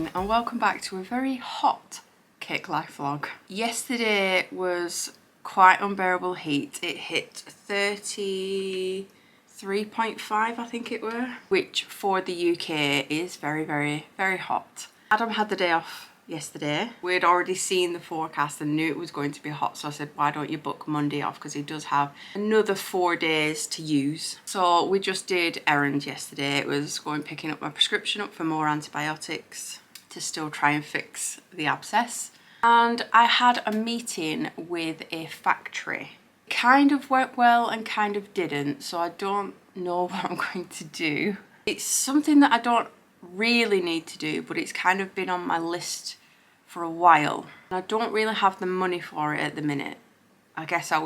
morning and welcome back to a very hot cake life vlog. Yesterday was quite unbearable heat. It hit 33.5 I think it were, which for the UK is very hot. Adam had the day off yesterday. We had already seen the forecast and knew it was going to be hot, so I said why don't you book Monday off, because he does have another 4 days to use. So we just did errands yesterday. It was going picking up my prescription up for more antibiotics to still try and fix the abscess, and I had a meeting with a factory. Kind of went well and kind of didn't, so I don't know what I'm going to do. It's something that I don't really need to do, but it's kind of been on my list for a while. I don't really have the money for it at the minute. I guess I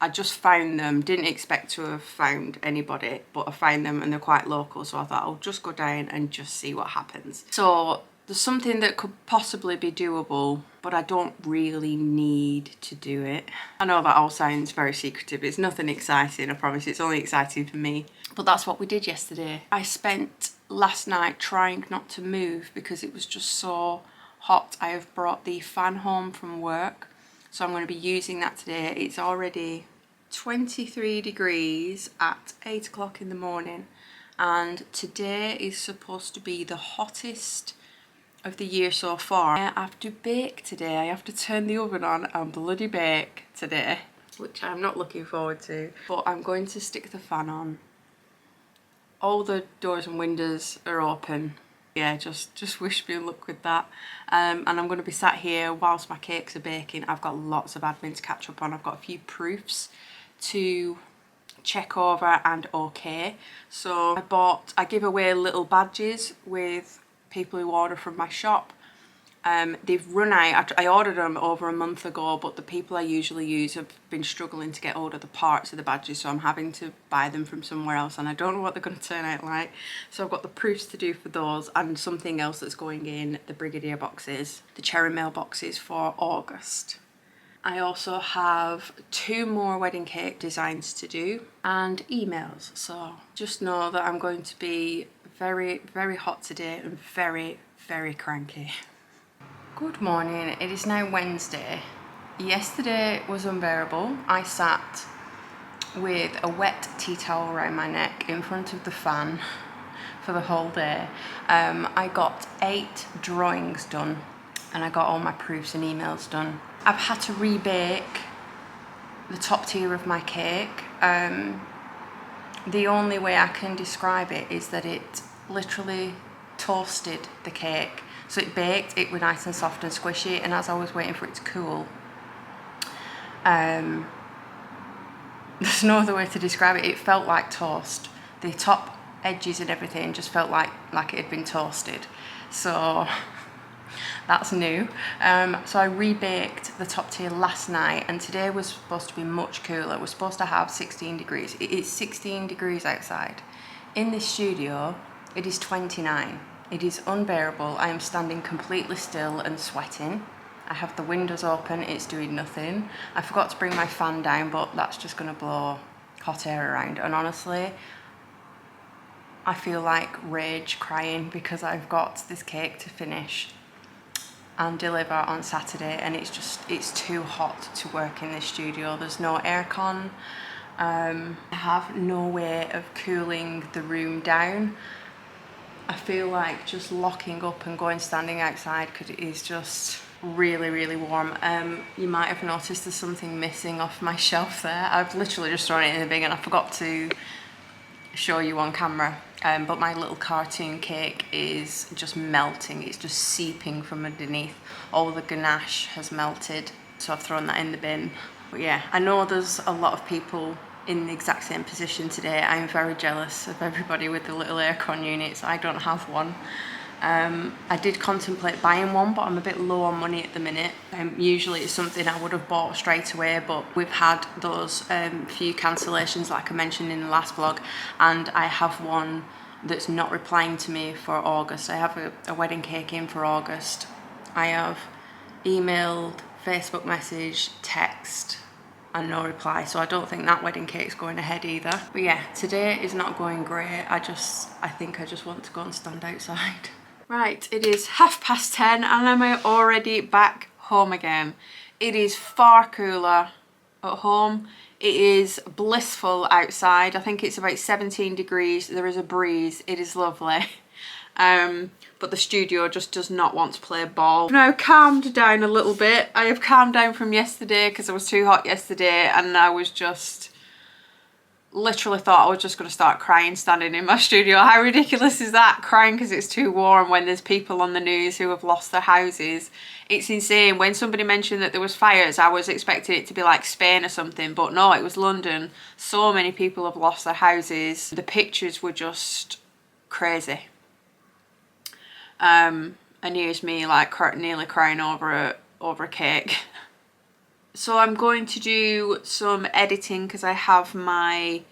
just found them, didn't expect to have found anybody, but I found them and they're quite local, so I thought I'll just go down and just see what happens. So there's something that could possibly be doable, but I don't really need to do it. I know that all sounds very secretive. It's nothing exciting, I promise. It's only exciting for me. But that's what we did yesterday. I spent last night trying not to move because it was just so hot. I have brought the fan home from work, so I'm going to be using that today. It's already 23 degrees at 8 o'clock in the morning, and today is supposed to be the hottest of the year so far. I have to bake today. I have to turn the oven on and bloody bake today, which I'm not looking forward to, but I'm going to stick the fan on. All the doors and windows are open. Yeah, just wish me luck with that. And I'm going to be sat here whilst my cakes are baking. I've got lots of admin to catch up on. I've got a few proofs to check over and okay. So I give away little badges with people who order from my shop. They've run out. I ordered them over a month ago, but the people I usually use have been struggling to get hold of the parts of the badges, so I'm having to buy them from somewhere else, and I don't know what they're going to turn out like. So I've got the proofs to do for those, and something else that's going in the BRIGADE boxes, the cherry mail boxes for August. I also have 2 more wedding cake designs to do and emails, so just know that I'm going to be very hot today and very cranky. Good morning, it is now Wednesday. Yesterday was unbearable. I sat with a wet tea towel around my neck in front of the fan for the whole day. I got 8 drawings done and I got all my proofs and emails done. I've had to rebake the top tier of my cake. The only way I can describe it is that it literally toasted the cake. So it baked, it was nice and soft and squishy, and as I was waiting for it to cool, there's no other way to describe it, it felt like toast. The top edges and everything just felt like it had been toasted. So that's new. So I rebaked the top tier last night, and today was supposed to be much cooler. We're supposed to have 16 degrees. It is 16 degrees outside. In this studio, it is 29. It is unbearable. I am standing completely still and sweating. I have the windows open, it's doing nothing. I forgot to bring my fan down, but that's just gonna blow hot air around. And honestly, I feel like rage crying because I've got this cake to finish and deliver on Saturday, and it's too hot to work in this studio. There's no aircon. I have no way of cooling the room down. I feel like just locking up and going standing outside because it is just really warm. You might have noticed there's something missing off my shelf there. I've literally just thrown it in the bin and I forgot to show you on camera. But my little cartoon cake is just melting. It's just seeping from underneath. All the ganache has melted, so I've thrown that in the bin. But yeah, I know there's a lot of people in the exact same position today. I'm very jealous of everybody with the little aircon units. I don't have one. I did contemplate buying one, but I'm a bit low on money at the minute. Usually it's something I would have bought straight away, but we've had those few cancellations like I mentioned in the last vlog, and I have one that's not replying to me for August. I have a wedding cake in for August. I have emailed, Facebook message, text, and no reply, so I don't think that wedding cake's going ahead either. But yeah, today is not going great. I think I just want to go and stand outside. Right, it is 10:30 and I'm already back home again. It is far cooler at home. It is blissful outside. I think it's about 17 degrees. There is a breeze. It is lovely. But the studio just does not want to play ball. I've now calmed down a little bit. I have calmed down from yesterday because it was too hot yesterday and I was just literally thought I was just going to start crying standing in my studio. How ridiculous is that? Crying because it's too warm when there's people on the news who have lost their houses. It's insane. When somebody mentioned that there was fires, I was expecting it to be like Spain or something, but no, it was London. So many people have lost their houses. The pictures were just crazy. And here's me like nearly crying over a cake. So I'm going to do some editing because I have my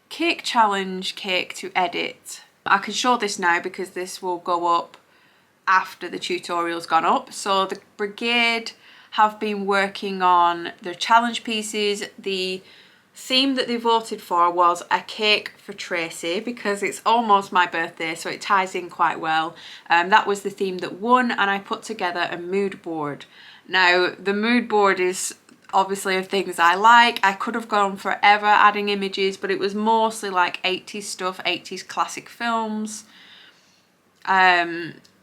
cake challenge cake to edit. I can show this now because this will go up after the tutorial's gone up. So the Brigade have been working on their challenge pieces. The theme that they voted for was a cake for Tracy because it's almost my birthday, so it ties in quite well. That was the theme that won, and I put together a mood board. Now the mood board is obviously of things I like. I could have gone forever adding images, but it was mostly like 80s stuff, 80s classic films,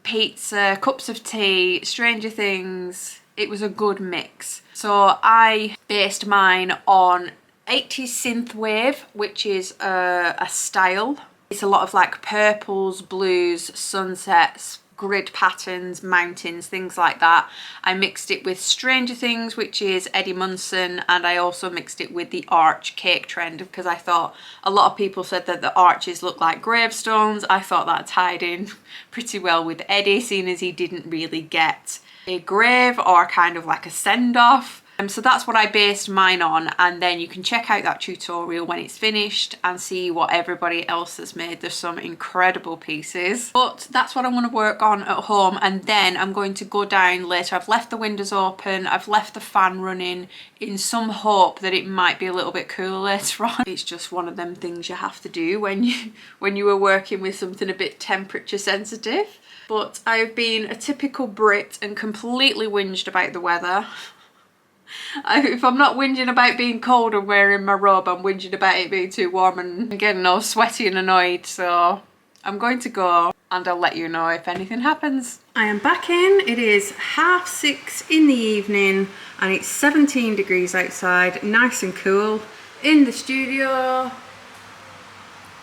pizza, cups of tea, Stranger Things. It was a good mix. So I based mine on 80s synthwave, which is a style. It's a lot of like purples, blues, sunsets, grid patterns, mountains, things like that. I mixed it with Stranger Things, which is Eddie Munson, and I also mixed it with the arch cake trend because I thought a lot of people said that the arches look like gravestones. I thought that tied in pretty well with Eddie, seeing as he didn't really get a grave or kind of like a send-off. So that's what I based mine on, and then you can check out that tutorial when it's finished and see what everybody else has made. There's some incredible pieces, but that's what I want to work on at home, and then I'm going to go down later. I've left the windows open, I've left the fan running in some hope that it might be a little bit cooler later on. It's just one of them things you have to do when you are working with something a bit temperature sensitive. But I've been a typical Brit and completely whinged about the weather. If I'm not whinging about being cold and wearing my robe, I'm whinging about it being too warm and getting all sweaty and annoyed. So I'm going to go and I'll let you know if anything happens. I am back in. It is 6:30 in the evening and it's 17 degrees outside, nice and cool. In the studio,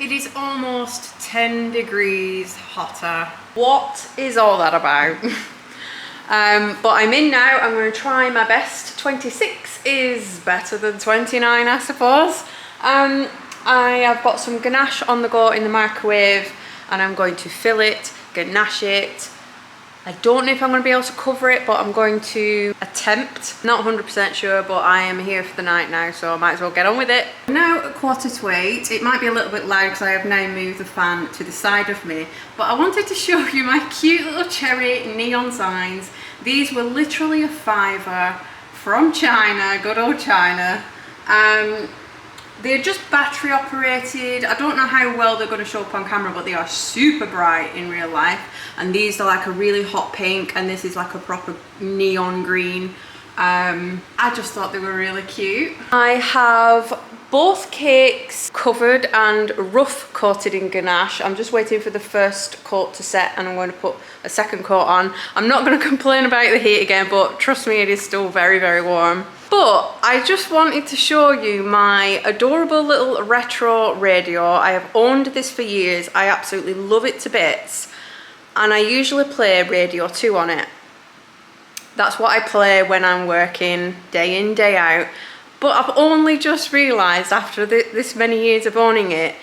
it is almost 10 degrees hotter. What is all that about? But I'm in now. I'm going to try my best. 26 is better than 29, I suppose. I have got some ganache on the go in the microwave and I'm going to fill it, ganache it. I don't know if I'm going to be able to cover it, but I'm going to attempt. Not 100% sure, but I am here for the night now, so I might as well get on with it. Now at 7:45, it might be a little bit loud because I have now moved the fan to the side of me, but I wanted to show you my cute little cherry neon signs. These were literally a £5 from China, good old China. They're just battery operated. I don't know how well they're going to show up on camera, but they are super bright in real life. And these are like a really hot pink, and this is like a proper neon green. I just thought they were really cute. I have both cakes covered and rough coated in ganache. I'm just waiting for the first coat to set and I'm going to put a second coat on. I'm not going to complain about the heat again, but trust me, it is still very, very warm. But I just wanted to show you my adorable little retro radio. I have owned this for years. I absolutely love it to bits. And I usually play Radio 2 on it. That's what I play when I'm working day in, day out. But I've only just realised after this many years of owning it,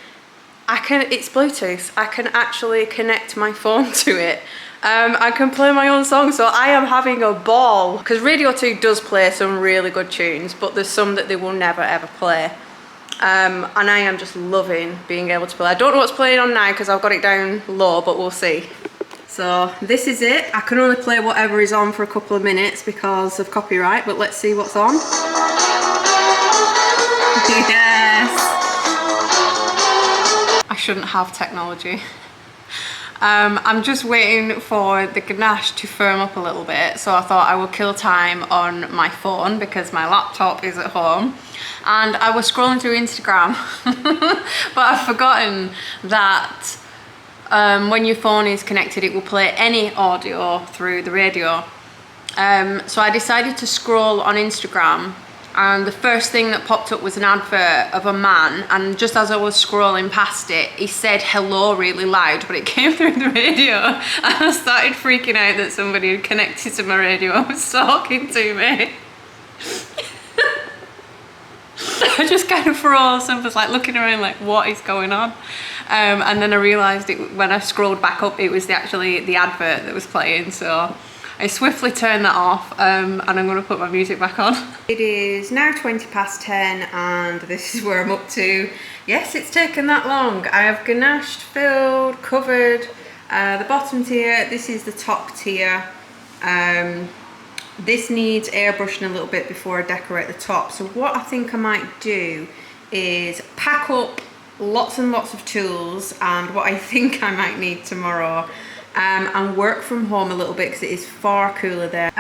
it's Bluetooth. I can actually connect my phone to it. I can play my own songs, so I am having a ball. Because Radio 2 does play some really good tunes, but there's some that they will never ever play. And I am just loving being able to play. I don't know what's playing on now because I've got it down low, but we'll see. So this is it. I can only play whatever is on for a couple of minutes because of copyright, but let's see what's on. Yes! I shouldn't have technology. I'm just waiting for the ganache to firm up a little bit, so I thought I will kill time on my phone because my laptop is at home. And I was scrolling through Instagram, but I've forgotten that when your phone is connected, it will play any audio through the radio. So I decided to scroll on Instagram, and the first thing that popped up was an advert of a man, and just as I was scrolling past it, he said hello really loud, but it came through the radio, and I started freaking out that somebody had connected to my radio and was talking to me. I just kind of froze and was like looking around like, what is going on? And then I realised when I scrolled back up, it was actually the advert that was playing, so I swiftly turned that off, and I'm going to put my music back on. It is now 20 past 10 and this is where I'm up to. Yes, it's taken that long. I have ganached, filled, covered the bottom tier. This is the top tier. This needs airbrushing a little bit before I decorate the top. So what I think I might do is pack up lots and lots of tools and what I think I might need tomorrow. And work from home a little bit because it is far cooler there.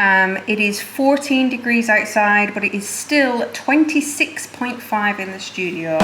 It is 14 degrees outside, but it is still 26.5 in the studio.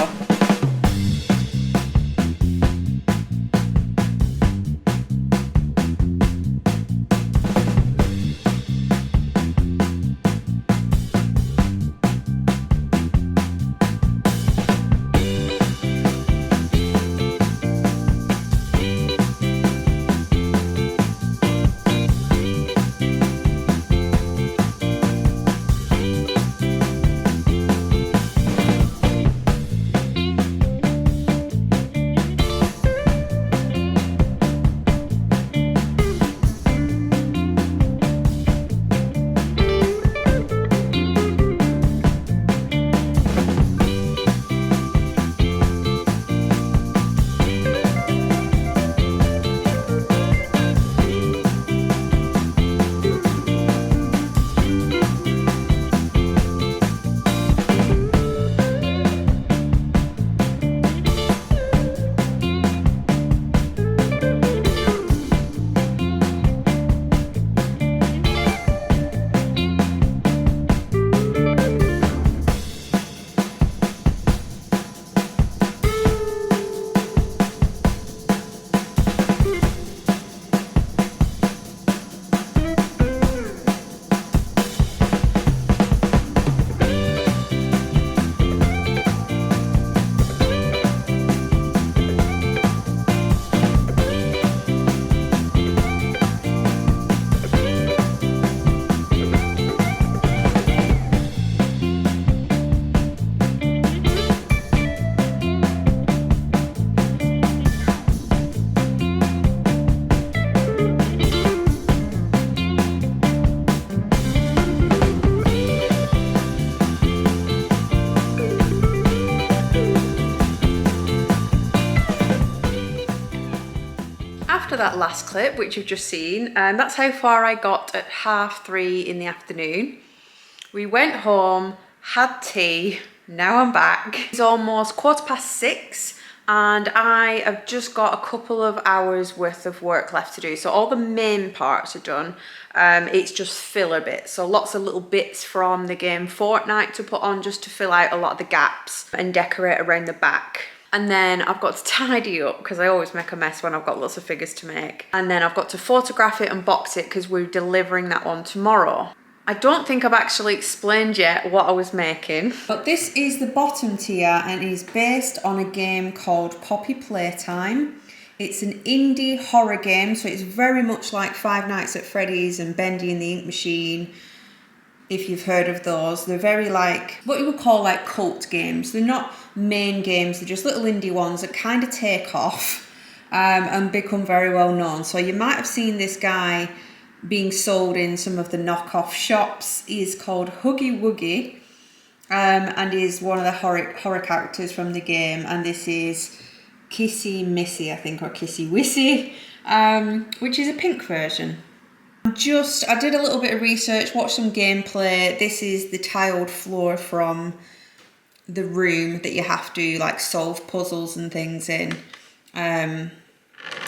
After that last clip, which you've just seen, and that's how far I got at 3:30 in the afternoon. We went home, had tea, now I'm back. It's almost 6:15 and I have just got a couple of hours worth of work left to do. So all the main parts are done. It's just filler bits. So lots of little bits from the game Fortnite to put on just to fill out a lot of the gaps and decorate around the back. And then I've got to tidy up because I always make a mess when I've got lots of figures to make. And then I've got to photograph it and box it because we're delivering that one tomorrow. I don't think I've actually explained yet what I was making. But this is the bottom tier and is based on a game called Playtime. It's an indie horror game, so it's very much like Five Nights at Freddy's and Bendy and the Ink Machine. If you've heard of those, they're very like what you would call like cult games. They're not main games, they're just little indie ones that kind of take off and become very well known. So you might have seen this guy being sold in some of the knockoff shops. He is called Huggy Wuggy and is one of the horror characters from the game. And this is Kissy Missy, I think, or Kissy Wissy, which is a pink version. I did a little bit of research, watched some gameplay. This is the tiled floor from the room that you have to like solve puzzles and things in.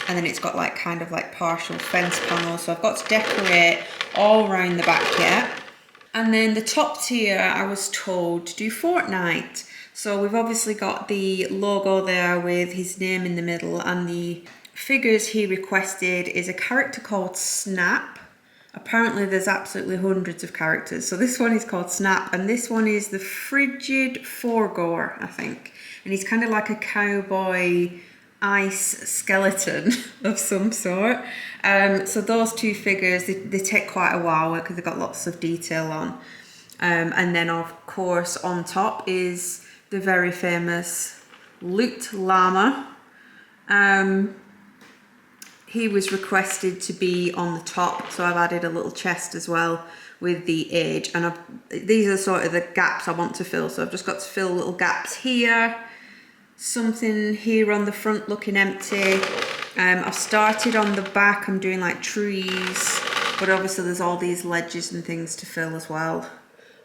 and then it's got like kind of like partial fence panels. So I've got to decorate all around the back yet. And then the top tier, I was told to do Fortnite. So we've obviously got the logo there with his name in the middle, and the figures he requested is a character called Snap. Apparently there's absolutely hundreds of characters. So this one is called Snap, and this one is the Frigid Foregoer, I think. And he's kind of like a cowboy ice skeleton of some sort. So those two figures, they take quite a while because they've got lots of detail on. And then of course on top is the very famous Loot Llama. He was requested to be on the top, so I've added a little chest as well with the age, and these are sort of the gaps I want to fill. So I've just got to fill little gaps here, something here on the front looking empty. I've started on the back, I'm doing like trees, but obviously there's all these ledges and things to fill as well.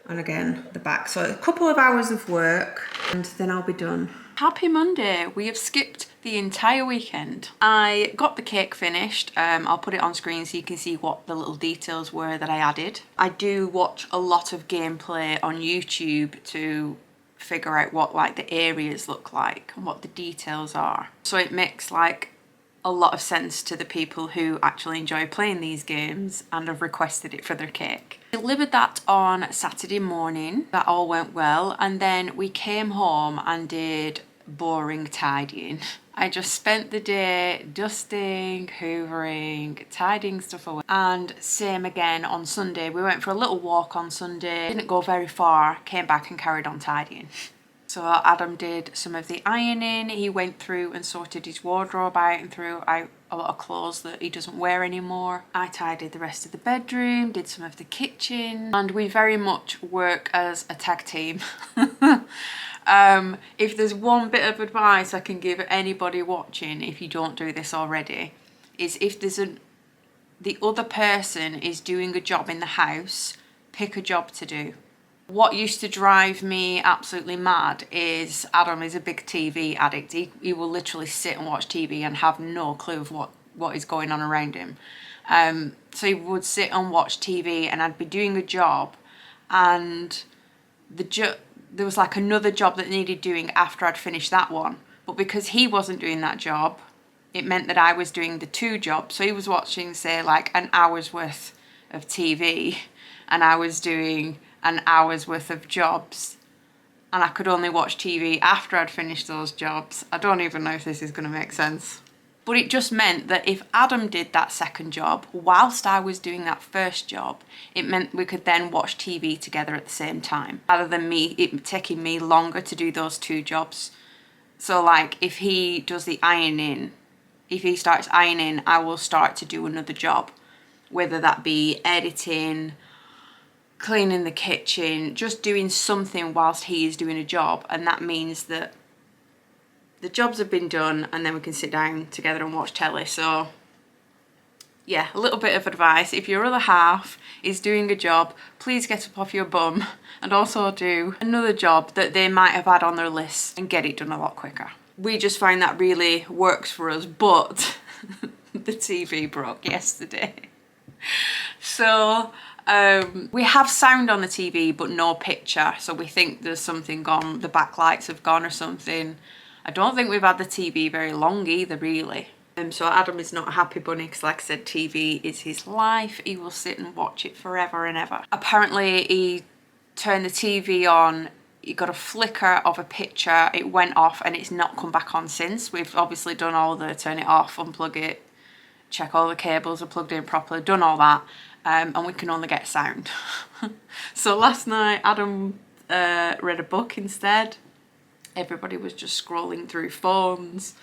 And again, the back. So a couple of hours of work and then I'll be done. Happy Monday. We have skipped the entire weekend. I got the cake finished. I'll put it on screen so you can see what the little details were that I added. I do watch a lot of gameplay on YouTube to figure out what like the areas look like and what the details are. So it makes like a lot of sense to the people who actually enjoy playing these games and have requested it for their cake. I delivered that on Saturday morning. That all went well, and then we came home and did boring tidying. I just spent the day dusting, hoovering, tidying stuff away. And same again on Sunday. We went for a little walk on Sunday, didn't go very far, came back and carried on tidying. So Adam did some of the ironing. He went through and sorted his wardrobe out and threw out a lot of clothes that he doesn't wear anymore. I tidied the rest of the bedroom, did some of the kitchen, and we very much work as a tag team. If there's one bit of advice I can give anybody watching, if you don't do this already, is if the other person is doing a job in the house, pick a job to do. What used to drive me absolutely mad is Adam is a big TV addict. He will literally sit and watch TV and have no clue of what is going on around him. So he would sit and watch TV and I'd be doing a job, and there was like another job that needed doing after I'd finished that one. But because he wasn't doing that job, it meant that I was doing the two jobs. So he was watching, say, like an hour's worth of TV and I was doing an hour's worth of jobs, and I could only watch TV after I'd finished those jobs. I don't even know if this is going to make sense. But it just meant that if Adam did that second job whilst I was doing that first job, it meant we could then watch TV together at the same time, rather than it taking me longer to do those two jobs. So like if he does the ironing, if he starts ironing, I will start to do another job, whether that be editing, cleaning the kitchen, just doing something whilst he is doing a job. And that means that the jobs have been done and then we can sit down together and watch telly. So yeah, a little bit of advice. If your other half is doing a job, please get up off your bum and also do another job that they might have had on their list and get it done a lot quicker. We just find that really works for us, but the TV broke yesterday. So we have sound on the TV but no picture, so we think there's something gone, the backlights have gone or something. I don't think we've had the TV very long either, really. So Adam is not a happy bunny because, like I said, TV is his life. He will sit and watch it forever and ever. Apparently he turned the TV on, he got a flicker of a picture, it went off and it's not come back on since. We've obviously done all the turn it off, unplug it, check all the cables are plugged in properly, done all that. And we can only get sound. So last night Adam read a book instead. Everybody was just scrolling through phones.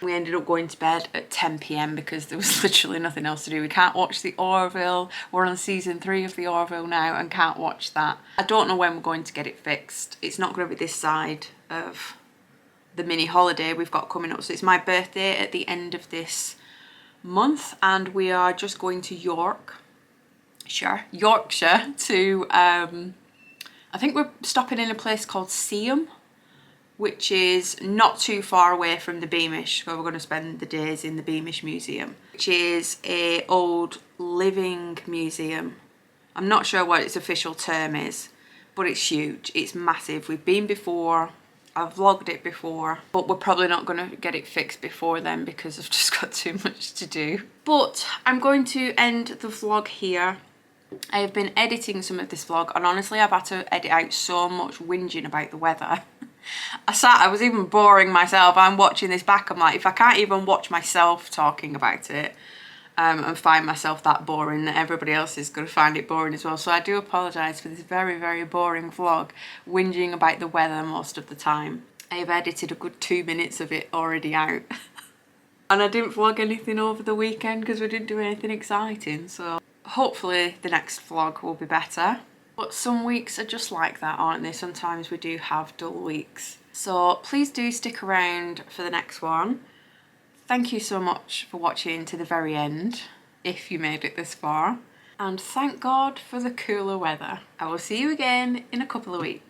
We ended up going to bed at 10 p.m. because there was literally nothing else to do. We can't watch the Orville. We're on season 3 of the Orville now and can't watch that. I don't know when we're going to get it fixed. It's not going to be this side of the mini holiday we've got coming up. So it's my birthday at the end of this month and we are just going to Yorkshire to I think we're stopping in a place called Seaham. which is not too far away from the Beamish. So we're going to spend the days in the Beamish Museum, which is a old living museum. I'm not sure what its official term is, but it's huge. It's massive. We've been before. I've vlogged it before, but we're probably not going to get it fixed before then because I've just got too much to do. But I'm going to end the vlog here. I have been editing some of this vlog, and honestly I've had to edit out so much whinging about the weather. I was even boring myself. I'm watching this back, I'm like, if I can't even watch myself talking about it and find myself that boring, that everybody else is going to find it boring as well. So I do apologise for this very, very boring vlog, whinging about the weather most of the time. I have edited a good 2 minutes of it already out. And I didn't vlog anything over the weekend because we didn't do anything exciting, so hopefully the next vlog will be better. But some weeks are just like that, aren't they? Sometimes we do have dull weeks. So please do stick around for the next one. Thank you so much for watching to the very end, if you made it this far. And thank God for the cooler weather. I will see you again in a couple of weeks.